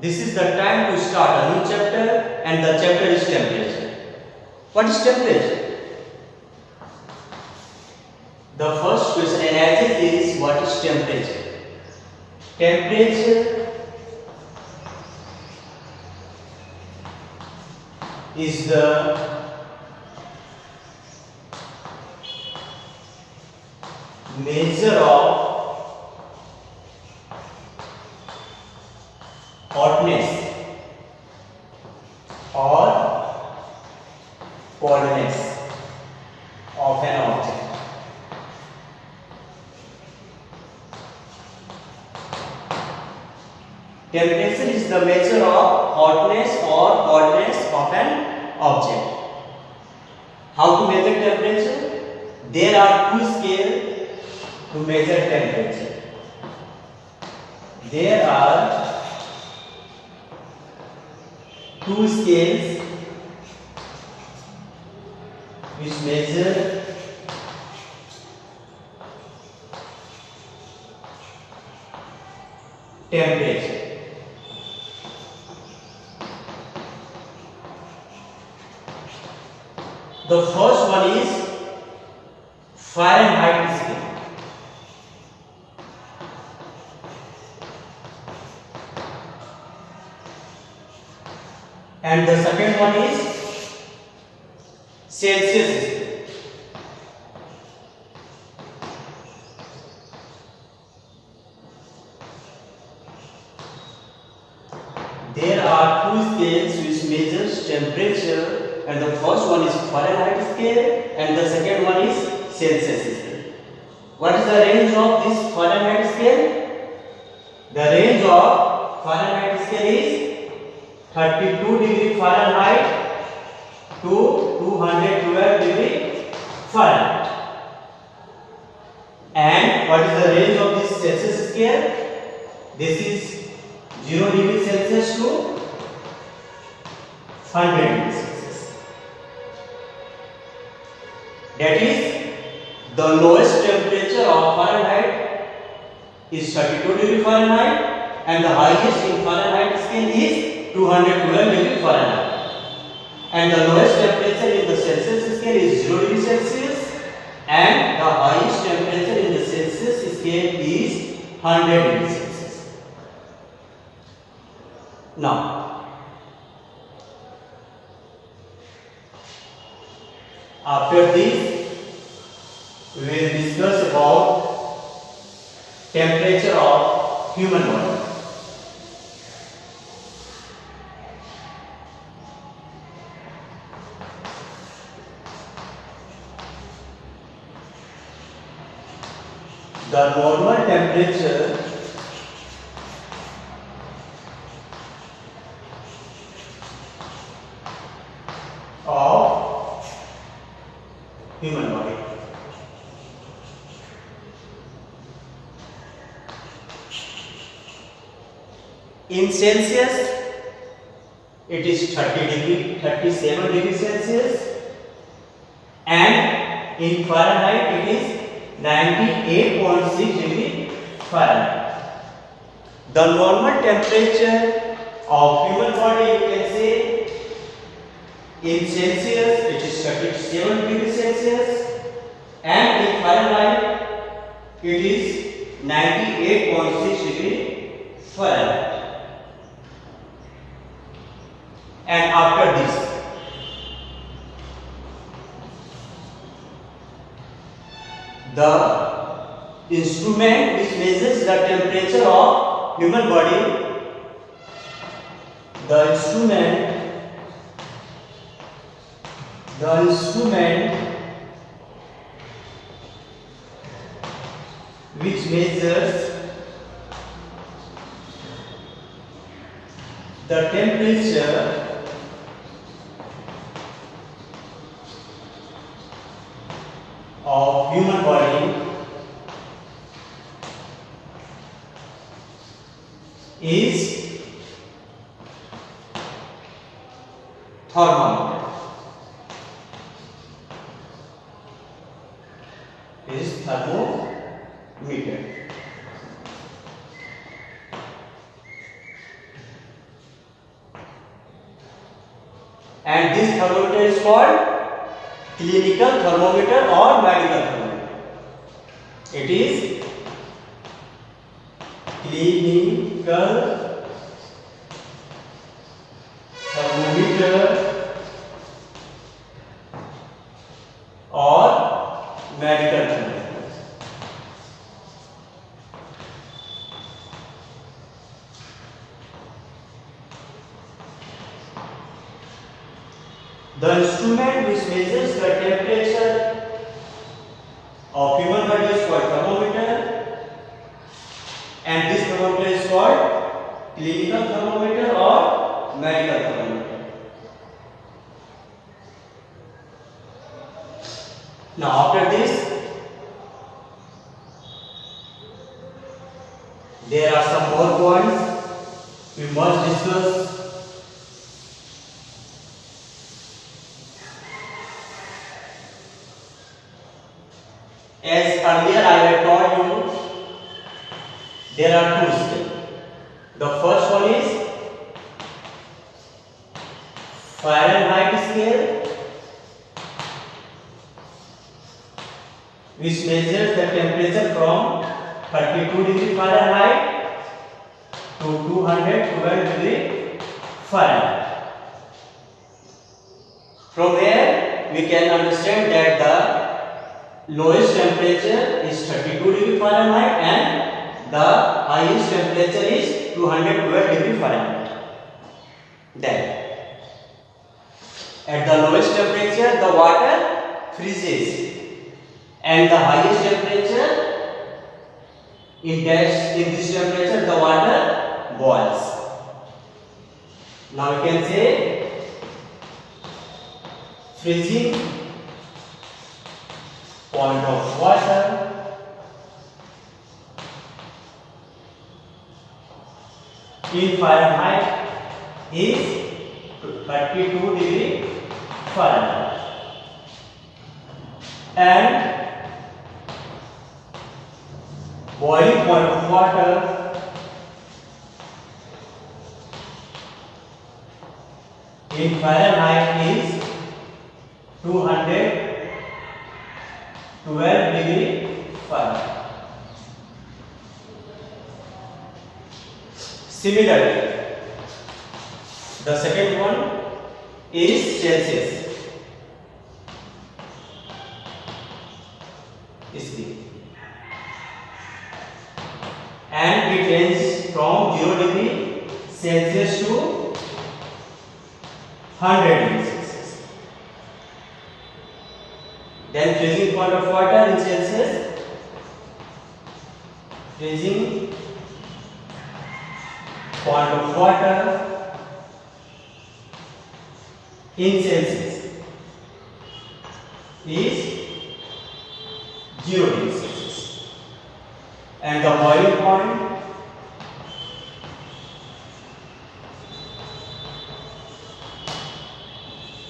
This is the time to start a new chapter, and the chapter is temperature. What is temperature? The first question arises is, what is temperature? Temperature is the measure of hotness or coldness of an object. Temperature is the measure of hotness or coldness of an object. How to measure temperature? There are two scales to measure temperature. There are two scales which measure temperature. The first one is Fahrenheit scale. And the second one is Celsius scale. There are two scales which measures temperature, and the first one is Fahrenheit scale and the second one is Celsius scale. What is the range of this Fahrenheit scale? The range of Fahrenheit scale is 32 degree Fahrenheit to 212 degree Fahrenheit. And what is the range of this Celsius scale? This is 0 degree Celsius to 100 degree Celsius. That is, the lowest temperature of Fahrenheit is 32 degree Fahrenheit and the highest in Fahrenheit scale is 212 degree Fahrenheit. And the lowest temperature in the Celsius scale is 0 degree Celsius and the highest temperature in the Celsius scale is 100 degree Celsius. Now, after this, we will discuss about temperature of human body. The normal temperature of human body. In Celsius, it is 37 degree Celsius, and in Fahrenheit, it is 98.6 degree Fahrenheit. The normal temperature of human body, you can say, in Celsius, it is 37 degree Celsius, and in Fahrenheit, it is 98.6 degree Fahrenheit. And after this, the instrument which measures the temperature of human body, the instrument which measures the temperature of human body is thermometer. Is thermometer. and this thermometer is called clinical thermometer or medical thermometer. It is clinical thermometer or medical thermometer. The instrument which measures the temperature of human body is called thermometer, and this thermometer is called clinical thermometer or medical thermometer. Now after this, there are some more points we must discuss. As earlier I had told you, there are two scales. The first one is Fahrenheit scale, which measures the temperature from 32 degree Fahrenheit to 212 degree Fahrenheit. From here we can understand that the lowest temperature is 32 degree Fahrenheit and the highest temperature is 212 degree Fahrenheit. Then at the lowest temperature the water freezes and the highest temperature in this temperature the water boils. Now you can say freezing point of water in Fahrenheit is 32 degree Fahrenheit, and boiling point of water in Fahrenheit is 212 degree Fahrenheit. Similarly, the second one is Celsius. And it ranges from 0 degree Celsius to 100 degree Celsius. Then freezing point of water in Celsius. Freezing point of water in Celsius is 0 degree Celsius, and the boiling point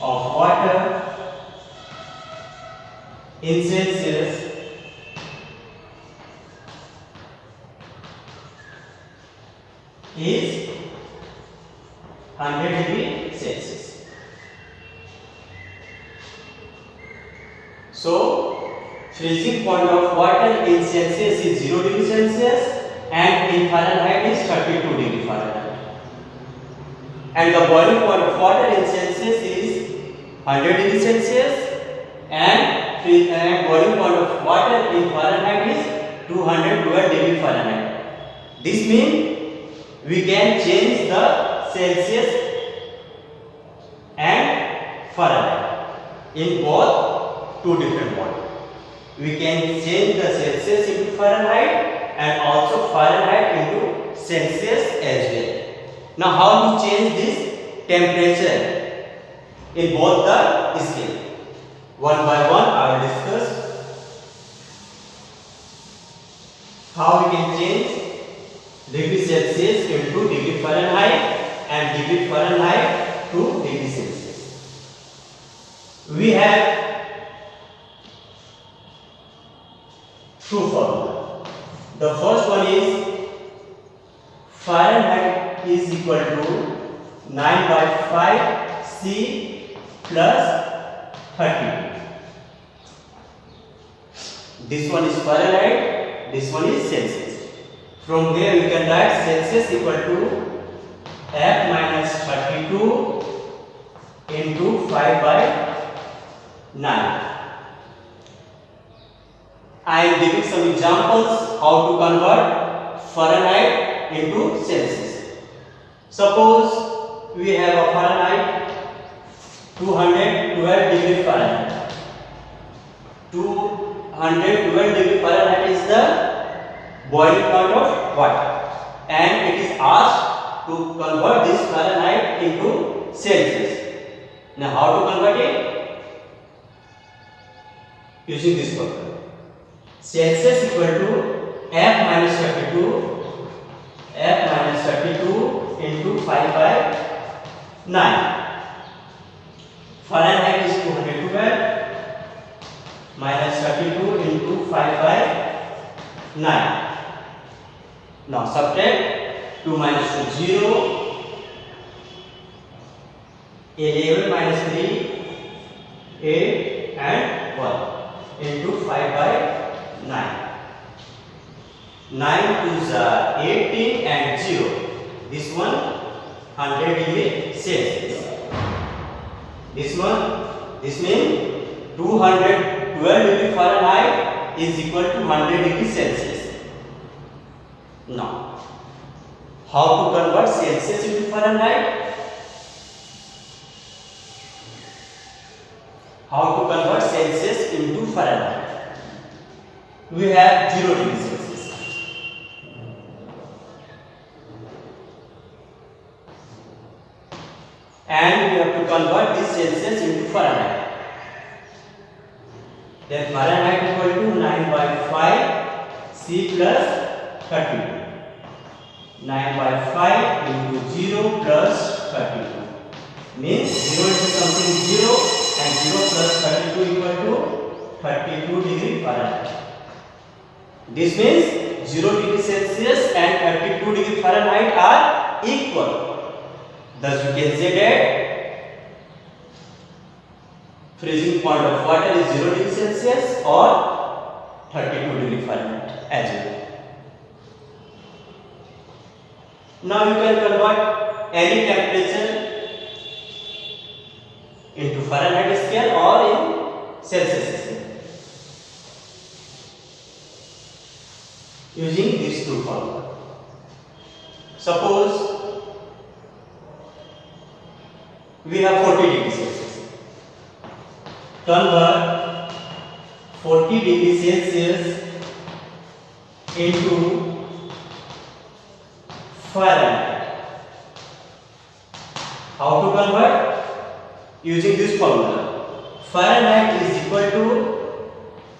of water in Celsius is 100 degree Celsius. So freezing point of water in Celsius is 0 degree Celsius and in Fahrenheit is 32 degree Fahrenheit. And the boiling point of water in Celsius is 100 degree Celsius and boiling point of water in Fahrenheit is 212 degree Fahrenheit. This means we can change the Celsius and Fahrenheit in both two different models. We can change the Celsius into Fahrenheit and also Fahrenheit into Celsius as well. Now how to change this temperature in both the scale? One by one I will discuss how we can change degree Celsius into degree Fahrenheit and degree Fahrenheit to degree Celsius. We have two formulas. The first one is Fahrenheit is equal to 9/5 C plus 32. This one is Fahrenheit, this one is Celsius. From there we can write Celsius equal to F minus 32 into 5 by 9. I am giving some examples how to convert Fahrenheit into Celsius. Suppose we have a Fahrenheit 212 degree Fahrenheit. 212 degree Fahrenheit is the boiling point of water, and it is asked to convert this Fahrenheit into Celsius. Now how to convert it? Using this formula. Celsius equal to F minus 32 into 5 by 9. Fahrenheit is 212 minus 32 into 5 by 9. Now subtract 2 minus 2 0, 11 minus 3 8 and 1 into 5 by 9. 9 2s are 18 and 0. This one 100 degree Celsius. This means 212 degree Fahrenheit is equal to 100 degree Celsius. Now, how to convert Celsius into Fahrenheit? How to convert Celsius into Fahrenheit? We have 0 degree Celsius. And we have to convert this Celsius into Fahrenheit. Then Fahrenheit equal to 9 by 5 C plus 32. 9 by 5 into 0 plus 32. Means 0 into something 0 and 0 plus 32 equal to 32 degree Fahrenheit. This means 0 degree Celsius and 32 degree Fahrenheit are equal. Thus you can say that freezing point of water is 0 degree Celsius or 32 degree Fahrenheit as well. Now you can convert any temperature into Fahrenheit scale or in Celsius scale using these two formulas. Suppose we have 40 degree Celsius. Convert 40 degree Celsius into Fahrenheit. How to convert? Using this formula. Fahrenheit is equal to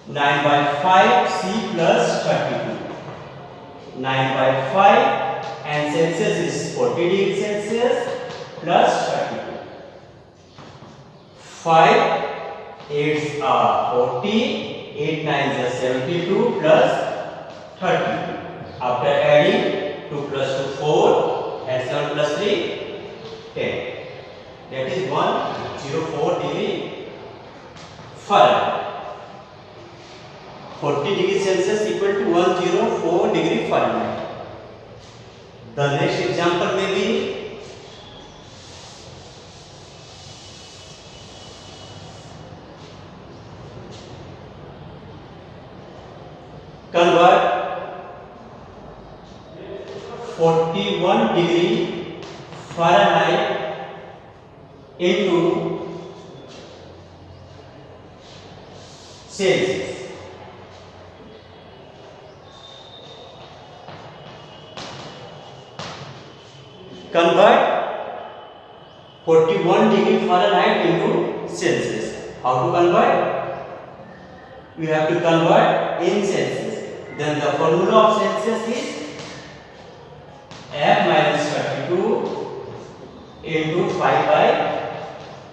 9 by 5 C plus 32. 9 by 5 and Celsius is 40 degree Celsius plus 32. 5 8s are 40, 8 9s are 72 plus 32. After adding 2 plus 2 4 and 7 plus 3 10. That is 104 degree Fahrenheit. 40 degree Celsius equal to 104 degree Fahrenheit. The next example may be convert 41 degree Fahrenheit into Celsius. Convert 41 degree Fahrenheit into Celsius. How to convert? We have to convert in Celsius. Then the formula of Celsius is F minus 32 into 5 by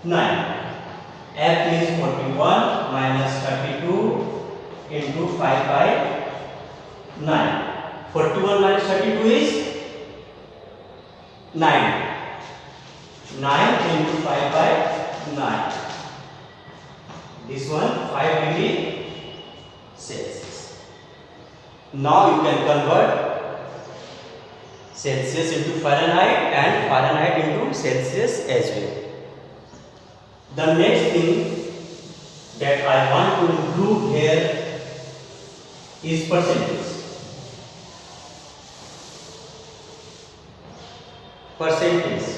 9. F is 41 minus 32 into 5 by 9. 41 minus 32 is 9. 9 into 5 by 9. This one 5 degree Celsius. Now you can convert Celsius into Fahrenheit and Fahrenheit into Celsius as well. The next thing that I want to include here is percentage. Percentage.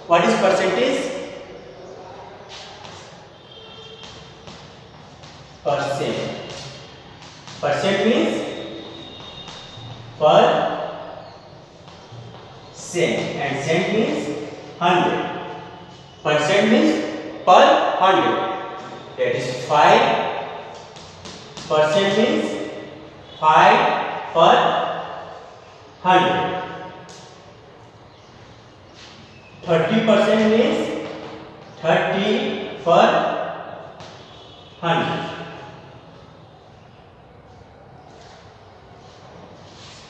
What is percentage? Percent. Percent means per cent, and cent means 100. Percent means per 100. That is 5. Percent means 5 per 100. 30% means 30 per 100.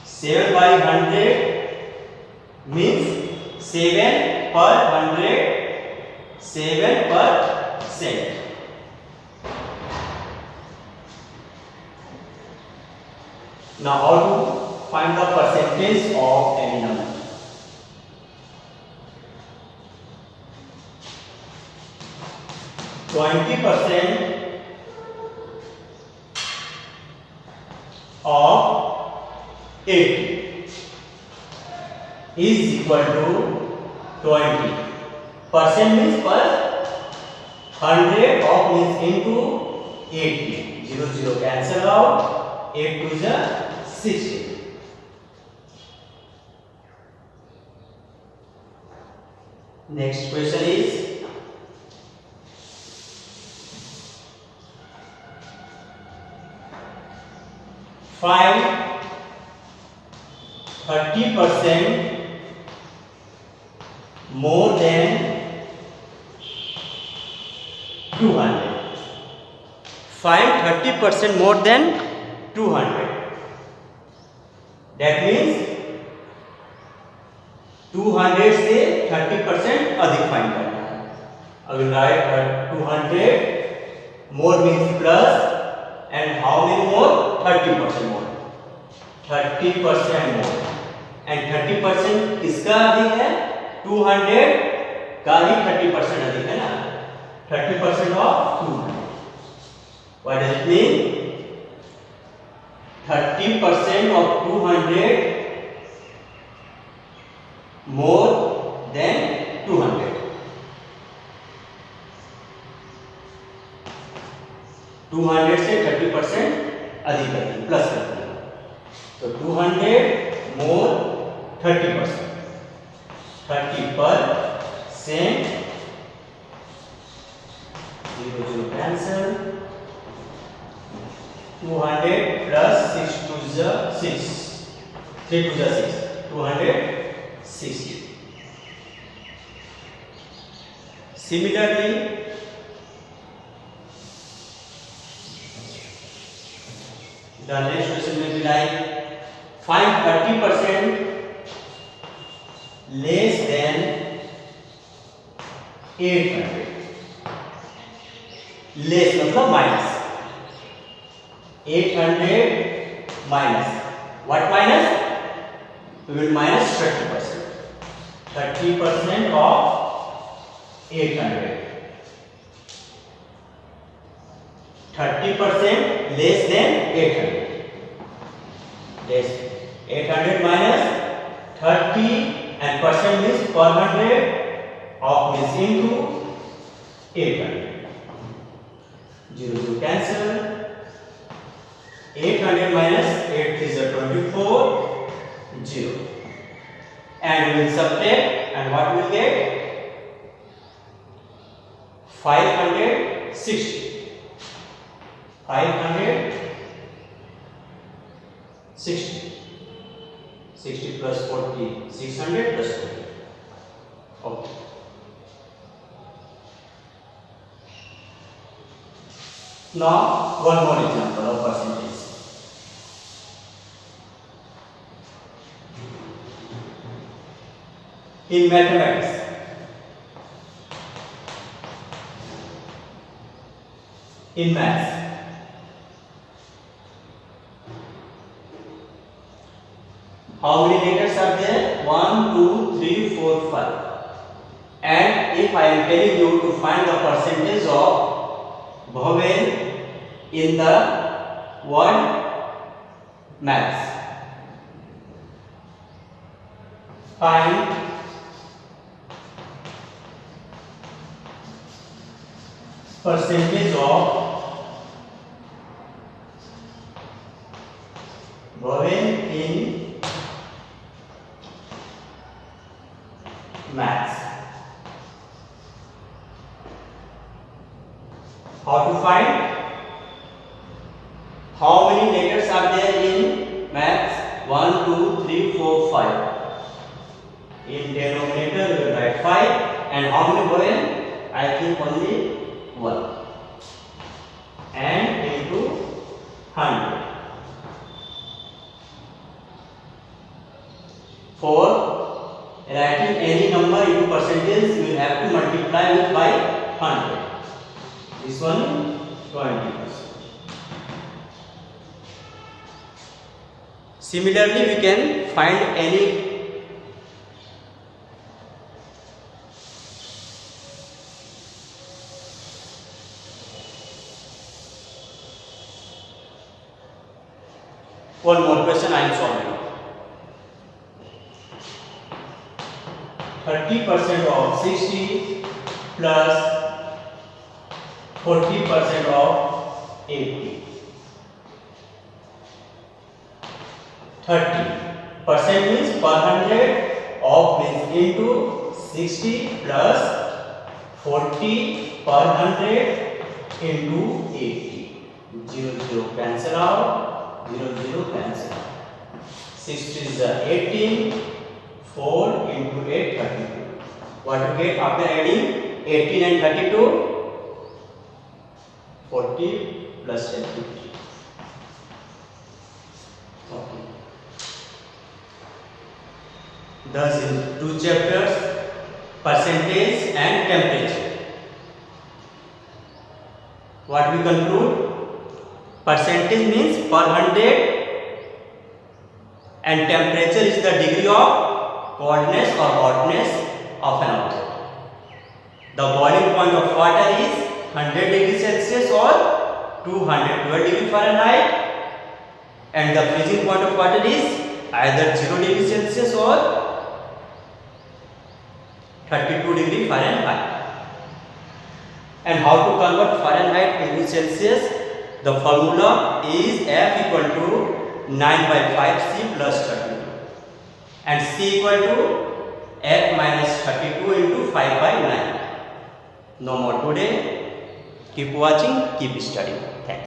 7 by 100 means 7 per 100, 7 per cent. Now how to find the percentage of any number? %20 of 80 is equal to 20. Percent means per 100 of means into 80. 0 0 cancel out. 8 to the 60. Next question is find 30% more than 200. Find 30% more than 200. That means 200 से 30% अधिक find करना है. I will write 200 more means plus and how many more? 30% more. 30% more. And 30% किसका अधिक है? 200 का ही 30% अधिक है ना. 30% of 200. What does it mean? 30% of 200 more than 200. To 200 से 30% अधिक करते हैं, प्लस करते हैं. तो 200 मोर 30%. 30% 0 0 cancel. 200 plus 6 to the 6. 3 to the 6. 260. Similarly, the next question will be like find 30% less than 800. Less मतलब minus. 800 minus. What minus? We will minus 30%. 30% of 800. 30% less than 800. Less 800 minus 30 and percent means per 100 of means into 800. 0 0 cancel. 800 minus 8 is a 24. 0. And we will subtract, and what we will get? 560. 560. 60 plus 40. 600 plus 40. Okay. Now one more example of percentage. in mathematics. In maths. How many letters are there? 1, 2, 3, 4, 5. And if I am telling you to find the percentage of vowel in the word maths, find percentage of vowel in maths. How to find? How many letters are there in maths? 1, 2, 3, 4, 5. In denominator we will write 5. And how many vowel? I think only 1. And into 100. For writing any number into percentage, you will have to multiply it by 100. This one 20%. Similarly, we can find any one more question I am solving. 30% of 60 plus 40% of 80. 30% means per 100, of means into 60 plus 40 per 100 into 80. 0, 0 cancel out, 0, 0 cancel out. 60 is 18, 4 into 8, 32. What you get after adding 18 and 32? 40 plus 10, 50. Okay. Thus in two chapters, percentage and temperature. What we conclude? Percentage means per 100 and temperature is the degree of coldness or hotness of an object. The boiling point of water is 100 degrees Celsius or 212 degrees Fahrenheit, and the freezing point of water is either 0 degrees Celsius or 32 degrees Fahrenheit. And how to convert Fahrenheit into Celsius? The formula is F equal to 9 by 5 C plus 32 and C equal to F minus 32 into 5 by 9. No more today. Keep watching, keep studying.